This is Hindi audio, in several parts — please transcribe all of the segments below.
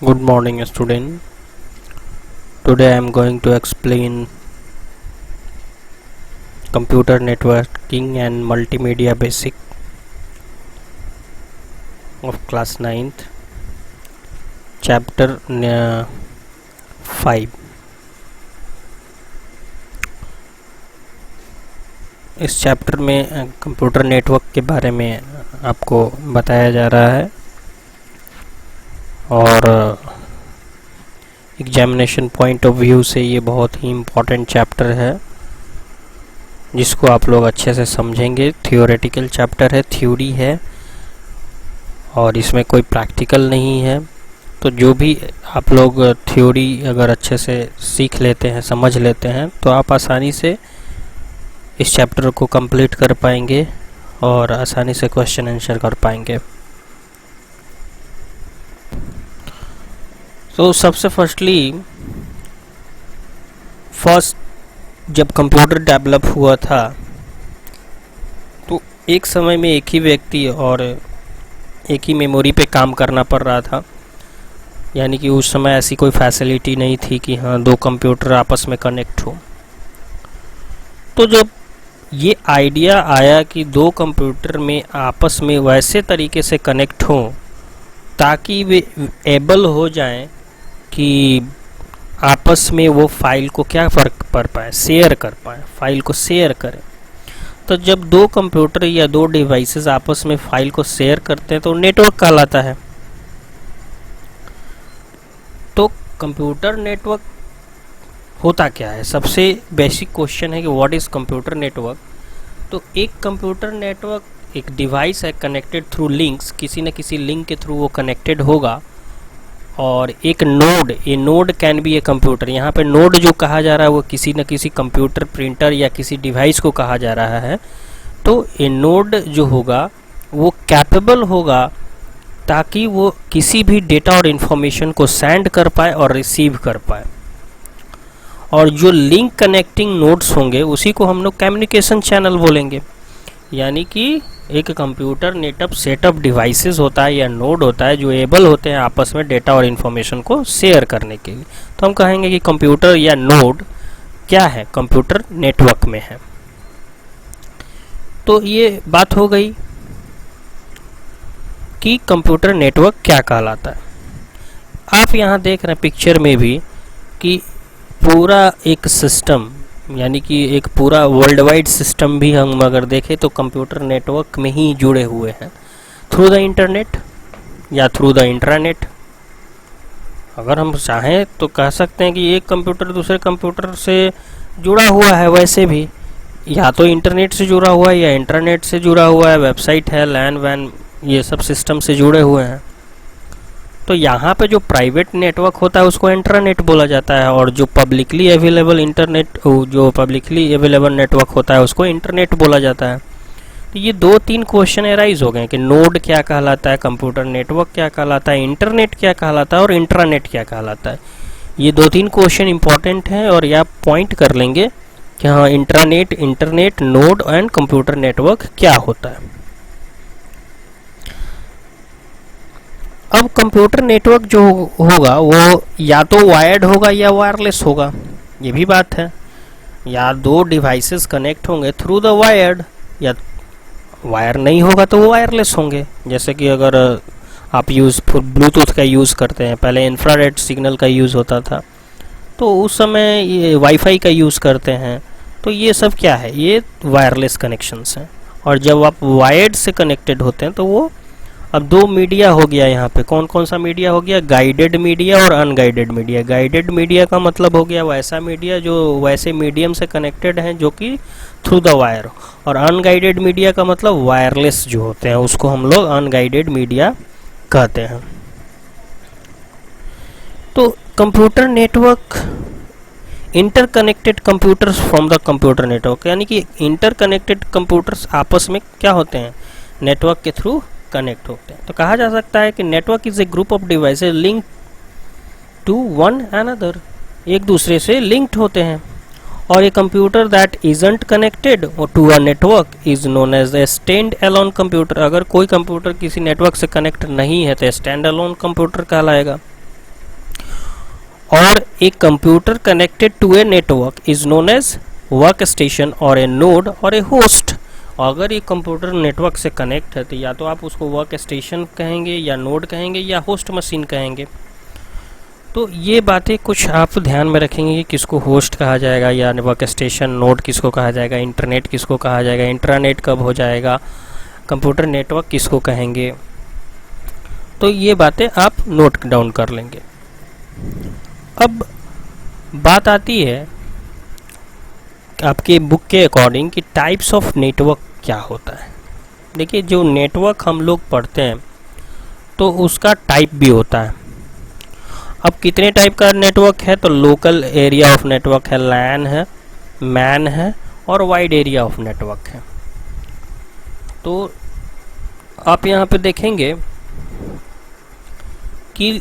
Good morning, student. Today I am going to explain computer networking and multimedia basic of class 9th, chapter 5. इस चैप्टर में कंप्यूटर नेटवर्क के बारे में आपको बताया जा रहा है और एग्जामिनेशन पॉइंट ऑफ व्यू से ये बहुत ही इम्पोर्टेंट चैप्टर है जिसको आप लोग अच्छे से समझेंगे। थियोरेटिकल चैप्टर है, थ्योरी है और इसमें कोई प्रैक्टिकल नहीं है। तो जो भी आप लोग थ्योरी अगर अच्छे से सीख लेते हैं, समझ लेते हैं, तो आप आसानी से इस चैप्टर को कंप्लीट कर पाएंगे और आसानी से क्वेश्चन आंसर कर पाएंगे। तो सबसे फर्स्ट जब कंप्यूटर डेवलप हुआ था तो एक समय में एक ही व्यक्ति और एक ही मेमोरी पे काम करना पड़ रहा था। यानी कि उस समय ऐसी कोई फैसिलिटी नहीं थी कि हाँ दो कंप्यूटर आपस में कनेक्ट हो। तो जब ये आइडिया आया कि दो कंप्यूटर में आपस में वैसे तरीके से कनेक्ट हो ताकि वे एबल हो जाएं कि आपस में वो फाइल को क्या फ़र्क कर पाए, शेयर कर पाए, फाइल को शेयर करें। तो जब दो कंप्यूटर या दो डिवाइसेस आपस में फाइल को शेयर करते हैं तो नेटवर्क कहलाता है। तो कंप्यूटर नेटवर्क होता क्या है? सबसे बेसिक क्वेश्चन है कि व्हाट इज़ कंप्यूटर नेटवर्क। तो एक कंप्यूटर नेटवर्क एक डिवाइस है कनेक्टेड थ्रू लिंक्स, किसी न किसी लिंक के थ्रू वो कनेक्टेड होगा। और एक node, A node can be a computer. यहाँ पे नोड जो कहा जा रहा है वो किसी न किसी कंप्यूटर, प्रिंटर या किसी डिवाइस को कहा जा रहा है। तो ए नोड जो होगा वो कैपेबल होगा ताकि वो किसी भी डेटा और इन्फॉर्मेशन को सेंड कर पाए और रिसीव कर पाए। और जो लिंक कनेक्टिंग नोड्स होंगे उसी को हम लोग कम्युनिकेशन चैनल बोलेंगे। यानी कि एक कंप्यूटर नेटअप सेटअप डिवाइसेस होता है या नोड होता है जो एबल होते हैं आपस में डेटा और इन्फॉर्मेशन को शेयर करने के लिए। तो हम कहेंगे कि कंप्यूटर या नोड क्या है, कंप्यूटर नेटवर्क में है। तो ये बात हो गई कि कंप्यूटर नेटवर्क क्या कहलाता है। आप यहाँ देख रहे हैं पिक्चर में भी कि पूरा एक सिस्टम, यानी कि एक पूरा वर्ल्ड वाइड सिस्टम भी हम अगर देखें तो कंप्यूटर नेटवर्क में ही जुड़े हुए हैं थ्रू द इंटरनेट या थ्रू द इंट्रानेट। अगर हम चाहें तो कह सकते हैं कि एक कंप्यूटर दूसरे कंप्यूटर से जुड़ा हुआ है, वैसे भी या तो इंटरनेट से जुड़ा हुआ है या इंटरनेट से जुड़ा हुआ है, वेबसाइट है, लैन वैन, ये सब सिस्टम से जुड़े हुए हैं। तो यहाँ पे जो प्राइवेट नेटवर्क होता है उसको इंट्रानेट बोला जाता है और जो पब्लिकली अवेलेबल नेटवर्क होता है उसको इंटरनेट बोला जाता है। तो ये दो तीन क्वेश्चन एराइज हो गए कि नोड क्या कहलाता है, कंप्यूटर नेटवर्क क्या कहलाता है, इंटरनेट क्या कहलाता है और इंट्रानेट क्या कहलाता है। ये दो तीन क्वेश्चन इंपॉर्टेंट हैं और ये आप पॉइंट कर लेंगे कि हाँ intranet, internet, node and computer network क्या होता है। अब कंप्यूटर नेटवर्क जो होगा वो या तो वायर्ड होगा या वायरलेस होगा, ये भी बात है। या दो डिवाइसेस कनेक्ट होंगे थ्रू द वायर्ड, या वायर नहीं होगा तो वो वायरलेस होंगे। जैसे कि अगर आप ब्लूटूथ का यूज़ करते हैं, पहले इंफ्रारेड सिग्नल का यूज़ होता था, तो उस समय ये वाईफाई का यूज़ करते हैं। तो ये सब क्या है, ये वायरलेस कनेक्शंस हैं। और जब आप वायर्ड से कनेक्टेड होते हैं तो वो अब दो मीडिया हो गया। यहाँ पे कौन कौन सा मीडिया हो गया? गाइडेड मीडिया और अनगाइडेड मीडिया। गाइडेड मीडिया का मतलब हो गया वैसा मीडिया जो वैसे मीडियम से कनेक्टेड है जो कि थ्रू द वायर, और अनगाइडेड मीडिया का मतलब वायरलेस जो होते हैं उसको हम लोग अनगाइडेड मीडिया कहते हैं। तो computer network, interconnected computers from the computer network, यानी कि इंटरकनेक्टेड कंप्यूटर्स आपस में क्या होते हैं, नेटवर्क के थ्रू कनेक्ट होते हैं। तो कहा जा सकता है कि network is a group of devices link to one another, एक दूसरे से लिंक्ड होते हैं। और a computer that isn't connected to a network is known as a stand alone computer. अगर कोई कंप्यूटर किसी नेटवर्क से कनेक्ट नहीं है तो स्टैंड अलोन कंप्यूटर कहलाएगा। और a computer connected to a network is known as work station और ए नोड और ए होस्ट। अगर ये कंप्यूटर नेटवर्क से कनेक्ट है तो या तो आप उसको वर्क स्टेशन कहेंगे या नोड कहेंगे या होस्ट मशीन कहेंगे। तो ये बातें कुछ आप ध्यान में रखेंगे कि किसको होस्ट कहा जाएगा या वर्क स्टेशन, नोड किसको कहा जाएगा, इंटरनेट किसको कहा जाएगा, इंट्रानेट कब हो जाएगा, कंप्यूटर नेटवर्क किसको कहेंगे। तो ये बातें आप नोट डाउन कर लेंगे। अब बात आती है आपके बुक के अकॉर्डिंग कि टाइप्स ऑफ नेटवर्क क्या होता है। देखिए, जो नेटवर्क हम लोग पढ़ते हैं तो उसका टाइप भी होता है। अब कितने टाइप का नेटवर्क है, तो लोकल एरिया ऑफ नेटवर्क है, लैन है, मैन है और वाइड एरिया ऑफ नेटवर्क है। तो आप यहाँ पे देखेंगे कि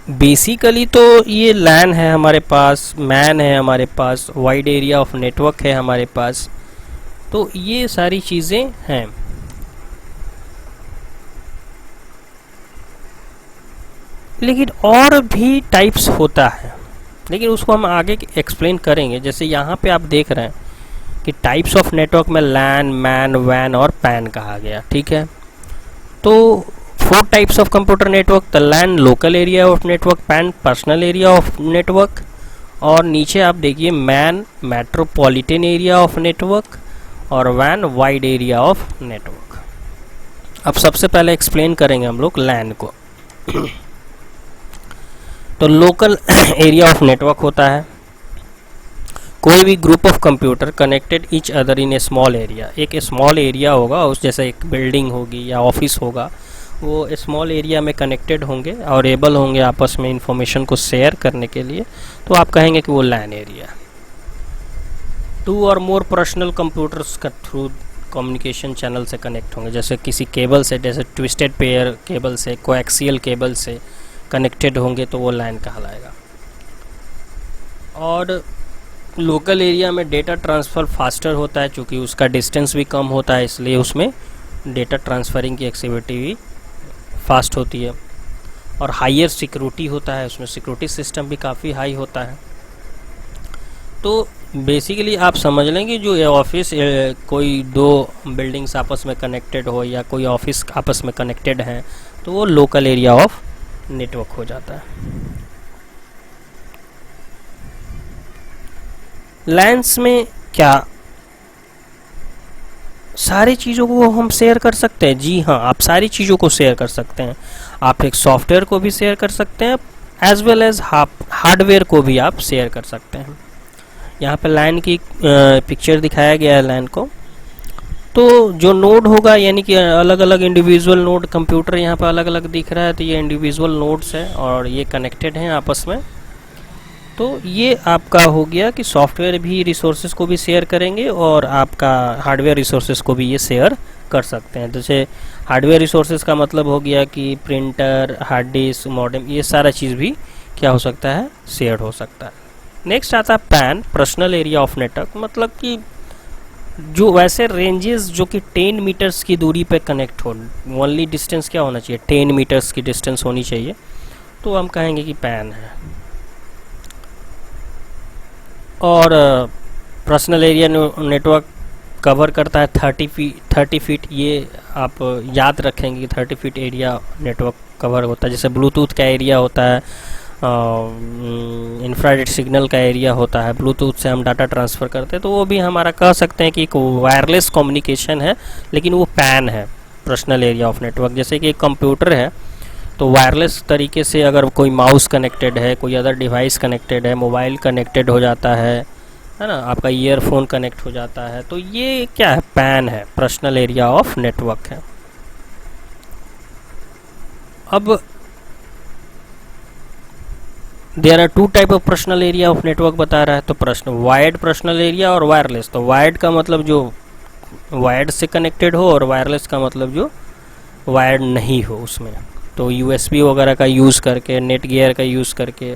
बेसिकली तो ये लैन है हमारे पास, मैन है हमारे पास, वाइड एरिया ऑफ नेटवर्क है हमारे पास। तो ये सारी चीज़ें हैं। लेकिन और भी टाइप्स होता है, लेकिन उसको हम आगे एक्सप्लेन करेंगे। जैसे यहाँ पे आप देख रहे हैं कि टाइप्स ऑफ नेटवर्क में लैन, मैन, वैन और पैन कहा गया। ठीक है, तो 4 types of computer network, the LAN local area of network, PAN personal area of network और नीचे आप देखिए MAN metropolitan area of network और वैन वाइड एरिया ऑफ नेटवर्क। अब सबसे पहले एक्सप्लेन करेंगे हम लोग लैन को। तो लोकल एरिया ऑफ नेटवर्क होता है कोई भी group of computer connected each other in A small area. एक स्मॉल एरिया होगा, उस जैसे एक बिल्डिंग होगी या ऑफिस होगा, वो स्मॉल एरिया में कनेक्टेड होंगे और एबल होंगे आपस में इंफॉर्मेशन को शेयर करने के लिए, तो आप कहेंगे कि वो लैन एरिया। 2 और मोर पर्सनल कंप्यूटर्स का थ्रू कम्युनिकेशन चैनल से कनेक्ट होंगे, जैसे किसी केबल से, जैसे ट्विस्टेड पेयर केबल से, कोएक्सियल केबल से कनेक्टेड होंगे तो वो लैन कहलाएगा। और लोकल एरिया में डेटा ट्रांसफ़र फास्टर होता है, चूँकि उसका डिस्टेंस भी कम होता है, इसलिए उसमें डेटा ट्रांसफरिंग की एक्टिविटी भी फास्ट होती है। और हायर सिक्योरिटी होता है, उसमें सिक्योरिटी सिस्टम भी काफ़ी हाई होता है। तो बेसिकली आप समझ लें कि जो ऑफिस कोई 2 बिल्डिंग्स आपस में कनेक्टेड हो या कोई ऑफिस आपस में कनेक्टेड हैं, तो वो लोकल एरिया ऑफ नेटवर्क हो जाता है। लैन्स में क्या सारी चीज़ों को हम शेयर कर सकते हैं? जी हाँ, आप सारी चीज़ों को शेयर कर सकते हैं। आप एक सॉफ्टवेयर को भी शेयर कर सकते हैं, एज वेल एज हार्डवेयर को भी आप शेयर कर सकते हैं। यहाँ पे लैन की पिक्चर दिखाया गया है लैन को। तो जो नोड होगा, यानी कि अलग अलग इंडिविजुअल नोड, कंप्यूटर यहाँ पे अलग अलग दिख रहा है, तो ये इंडिविजुअल नोड्स है और ये कनेक्टेड हैं आपस में। तो ये आपका हो गया कि सॉफ्टवेयर भी रिसोर्सेज को भी शेयर करेंगे और आपका हार्डवेयर रिसोर्सेज को भी ये शेयर कर सकते हैं। जैसे हार्डवेयर रिसोर्सेज का मतलब हो गया कि प्रिंटर, हार्ड डिस्क, मॉडेम, ये सारा चीज़ भी क्या हो सकता है, शेयर हो सकता है। नेक्स्ट आता है pan, personal area of network. मतलब कि जो वैसे रेंजेस जो कि 10 मीटर्स की दूरी पे कनेक्ट हो, ओनली डिस्टेंस क्या होना चाहिए, 10 मीटर्स की डिस्टेंस होनी चाहिए, तो हम कहेंगे कि पैन है। और पर्सनल एरिया नेटवर्क कवर करता है 30 फीट। ये आप याद रखेंगे कि 30 फीट एरिया नेटवर्क कवर होता है। जैसे ब्लूटूथ का एरिया होता है, इंफ्रारेड सिग्नल का एरिया होता है, ब्लूटूथ से हम डाटा ट्रांसफ़र करते हैं, तो वो भी हमारा कह सकते हैं कि एक वायरलेस कम्युनिकेशन है, लेकिन वो पैन है, पर्सनल एरिया ऑफ नेटवर्क। जैसे कि एक कंप्यूटर है, तो वायरलेस तरीके से अगर कोई माउस कनेक्टेड है, कोई अदर डिवाइस कनेक्टेड है, मोबाइल कनेक्टेड हो जाता है ना, आपका ईयरफोन कनेक्ट हो जाता है, तो ये क्या है, पैन है, पर्सनल एरिया ऑफ नेटवर्क है। अब there are 2 type of personal area of network बता रहा है, तो वायर्ड पर्सनल एरिया और वायरलेस। तो वायर्ड का मतलब जो वायर्ड से कनेक्टेड हो और वायरलेस का मतलब जो वायर्ड नहीं हो उसमें। तो यूएसबी वगैरह का यूज़ करके, नेट गियर का यूज़ करके,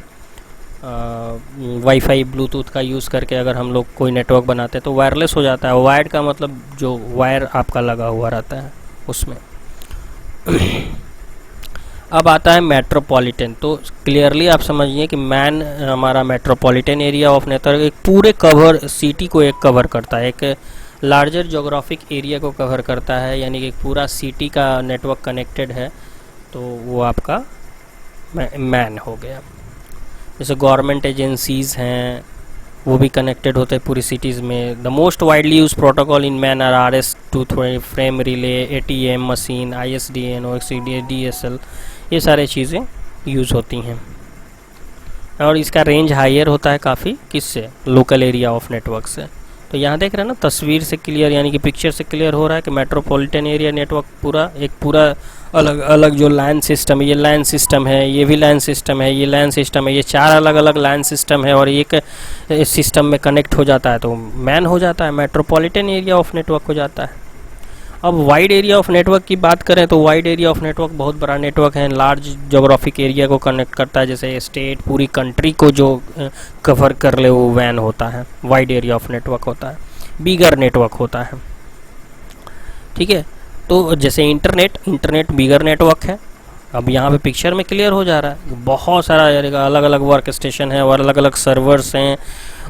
वाईफाई ब्लूटूथ का यूज़ करके अगर हम लोग कोई नेटवर्क बनाते हैं तो वायरलेस हो जाता है। वायर्ड का मतलब जो वायर आपका लगा हुआ रहता है उसमें। अब आता है मेट्रोपॉलिटन। तो क्लियरली आप समझिए कि मैन हमारा मेट्रोपॉलिटन एरिया ऑफ नेटवर्क एक पूरे कवर सिटी को एक कवर करता है, एक लार्जर जोग्राफिक एरिया को कवर करता है, यानी कि पूरा सिटी का नेटवर्क कनेक्टेड है, तो वो आपका मैन हो गया। जैसे गवर्नमेंट एजेंसीज़ हैं वो भी कनेक्टेड होते हैं पूरी सिटीज़ में। The most widely use protocol in MAN are RS-232 frame relay, ATM machine, ISDN, OXDN, DSL, ये सारे चीज़ें यूज़ होती हैं। और इसका रेंज हायर होता है काफ़ी, किससे? लोकल एरिया ऑफ नेटवर्क से। तो यहाँ देख रहे हैं ना, तस्वीर से क्लियर यानी कि पिक्चर से क्लियर हो रहा है कि मेट्रोपॉलिटन एरिया नेटवर्क पूरा अलग अलग जो लाइन सिस्टम है, ये लाइन सिस्टम है, ये भी लाइन सिस्टम है, ये लाइन सिस्टम है, ये 4 अलग अलग लाइन सिस्टम है और एक सिस्टम में कनेक्ट हो जाता है तो मैन हो जाता है, मेट्रोपॉलिटन एरिया ऑफ नेटवर्क हो जाता है। अब वाइड एरिया ऑफ नेटवर्क की बात करें तो वाइड एरिया ऑफ नेटवर्क बहुत बड़ा नेटवर्क है, लार्ज जोग्राफिक एरिया को कनेक्ट करता है, जैसे स्टेट पूरी कंट्री को जो कवर कर ले वो वैन होता है, वाइड एरिया ऑफ नेटवर्क होता है, बिगर नेटवर्क होता है। ठीक है, तो जैसे इंटरनेट बिगर नेटवर्क है। अब यहाँ पे पिक्चर में क्लियर हो जा रहा है, बहुत सारा अलग अलग वर्क स्टेशन है और अलग अलग सर्वर्स हैं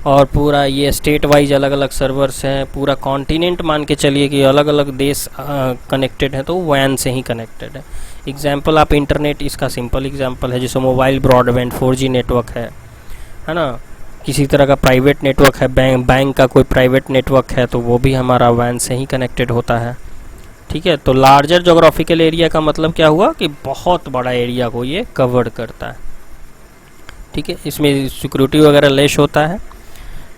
और पूरा ये स्टेट वाइज अलग अलग सर्वर्स हैं, पूरा कॉन्टिनेंट मान के चलिए कि अलग अलग देश कनेक्टेड है, तो वैन से ही कनेक्टेड है। एग्जाम्पल आप इंटरनेट, इसका सिंपल एग्जाम्पल है, जैसे मोबाइल ब्रॉडबैंड 4G नेटवर्क है ना, किसी तरह का प्राइवेट नेटवर्क है, बैंक का कोई प्राइवेट नेटवर्क है, तो वो भी हमारा वैन से ही कनेक्टेड होता है। ठीक है, तो लार्जर जोग्राफिकल एरिया का मतलब क्या हुआ कि बहुत बड़ा एरिया को ये कवर करता है। ठीक है, इसमें सिक्योरिटी वगैरह लेस होता है।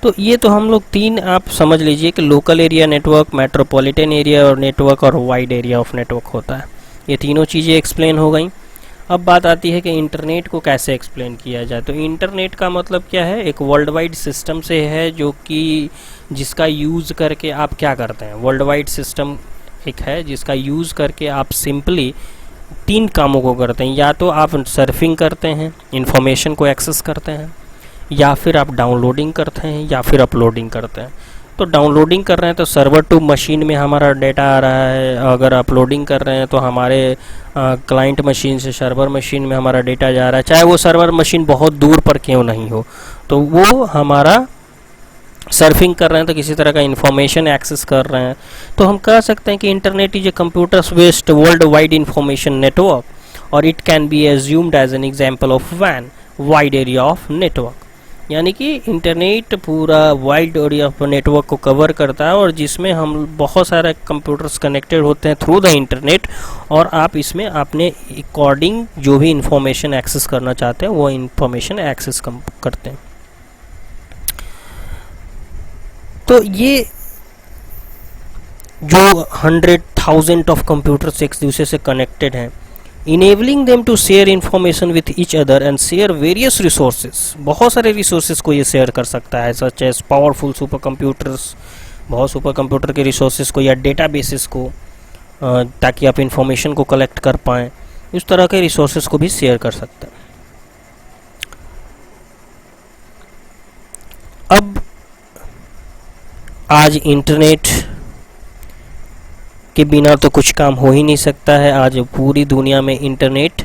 तो ये तो हम लोग 3 आप समझ लीजिए कि local area network, metropolitan area और नेटवर्क और वाइड एरिया ऑफ नेटवर्क होता है। ये तीनों चीज़ें एक्सप्लेन हो गई। अब बात आती है कि इंटरनेट को कैसे एक्सप्लेन किया जाए। तो इंटरनेट का मतलब क्या है, एक वर्ल्ड वाइड सिस्टम से है जो कि जिसका यूज़ करके आप क्या करते हैं, वर्ल्ड वाइड सिस्टम एक है जिसका यूज़ करके आप सिंपली 3 कामों को करते हैं। या तो आप सर्फिंग करते हैं, इंफॉर्मेशन को एक्सेस करते हैं, या फिर आप डाउनलोडिंग करते हैं, या फिर अपलोडिंग करते हैं। तो डाउनलोडिंग कर रहे हैं तो सर्वर टू मशीन में हमारा डेटा आ रहा है, अगर अपलोडिंग कर रहे हैं तो हमारे क्लाइंट मशीन से सर्वर मशीन में हमारा डेटा जा रहा है, चाहे वो सर्वर मशीन बहुत दूर पर क्यों नहीं हो, तो वो हमारा सर्फिंग कर रहे हैं तो किसी तरह का इंफॉर्मेशन एक्सेस कर रहे हैं। तो हम कह सकते हैं कि internet is a computers based world wide information network और it can be assumed as an example of वैन वाइड एरिया ऑफ नेटवर्क। यानी कि इंटरनेट पूरा वाइड एरिया ऑफ नेटवर्क को कवर करता है और जिसमें हम बहुत सारे कंप्यूटर्स कनेक्टेड होते हैं थ्रू द इंटरनेट, और आप इसमें अपने अकॉर्डिंग जो भी इंफॉर्मेशन एक्सेस करना चाहते हैं वो इंफॉर्मेशन एक्सेस करते हैं। तो ये जो 100,000 ऑफ कंप्यूटर्स एक दूसरे से कनेक्टेड हैं, enabling them to share information with each other and share various resources, बहुत सारे रिसोर्सेज को ये शेयर कर सकता है, such as powerful super computers, बहुत सुपर कंप्यूटर के रिसोर्सेज को या डेटा बेसिस को, ताकि आप इंफॉर्मेशन को कलेक्ट कर पाएँ, इस तरह के रिसोर्सेज को भी शेयर कर सकते हैं। अब आज इंटरनेट के बिना तो कुछ काम हो ही नहीं सकता है। आज पूरी दुनिया में इंटरनेट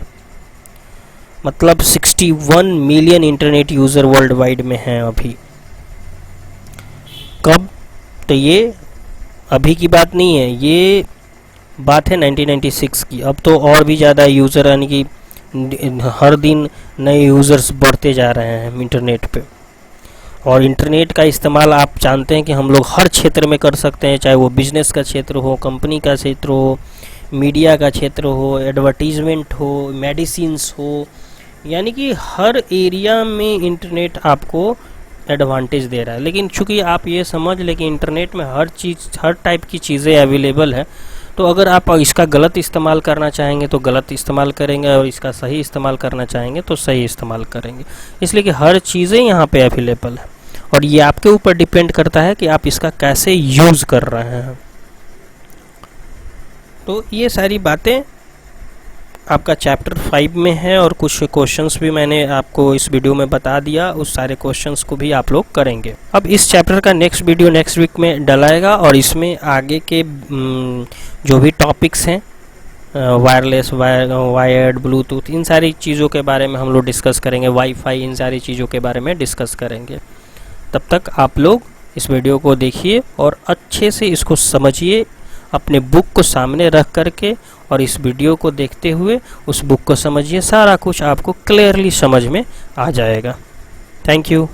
मतलब 61 million internet user world wide में हैं अभी। कब? तो ये अभी की बात नहीं है, ये बात है 1996 की। अब तो और भी ज़्यादा यूज़र, यानी कि हर दिन नए यूज़र्स बढ़ते जा रहे हैं इंटरनेट पे। और इंटरनेट का इस्तेमाल आप जानते हैं कि हम लोग हर क्षेत्र में कर सकते हैं, चाहे वो बिजनेस का क्षेत्र हो, कंपनी का क्षेत्र हो, मीडिया का क्षेत्र हो, एडवर्टीजमेंट हो, मेडिसिन्स हो, यानी कि हर एरिया में इंटरनेट आपको एडवांटेज दे रहा है। लेकिन चूंकि आप ये समझ लें कि इंटरनेट में हर चीज़, हर टाइप की चीज़ें अवेलेबल है, तो अगर आप इसका गलत इस्तेमाल करना चाहेंगे तो गलत इस्तेमाल करेंगे और इसका सही इस्तेमाल करना चाहेंगे तो सही इस्तेमाल करेंगे। इसलिए कि हर चीज़ें यहाँ पे अवेलेबल है और ये आपके ऊपर डिपेंड करता है कि आप इसका कैसे यूज़ कर रहे हैं। तो ये सारी बातें आपका चैप्टर 5 में है और कुछ क्वेश्चंस भी मैंने आपको इस वीडियो में बता दिया, उस सारे क्वेश्चंस को भी आप लोग करेंगे। अब इस चैप्टर का नेक्स्ट वीडियो नेक्स्ट वीक में डलाएगा और इसमें आगे के जो भी टॉपिक्स हैं वायरलेस, वायर्ड, ब्लूटूथ, इन सारी चीज़ों के बारे में हम लोग डिस्कस करेंगे, वाईफाई, इन सारी चीज़ों के बारे में डिस्कस करेंगे। तब तक आप लोग इस वीडियो को देखिए और अच्छे से इसको समझिए, अपने बुक को सामने रख करके और इस वीडियो को देखते हुए उस बुक को समझिए, सारा कुछ आपको क्लियरली समझ में आ जाएगा। Thank you.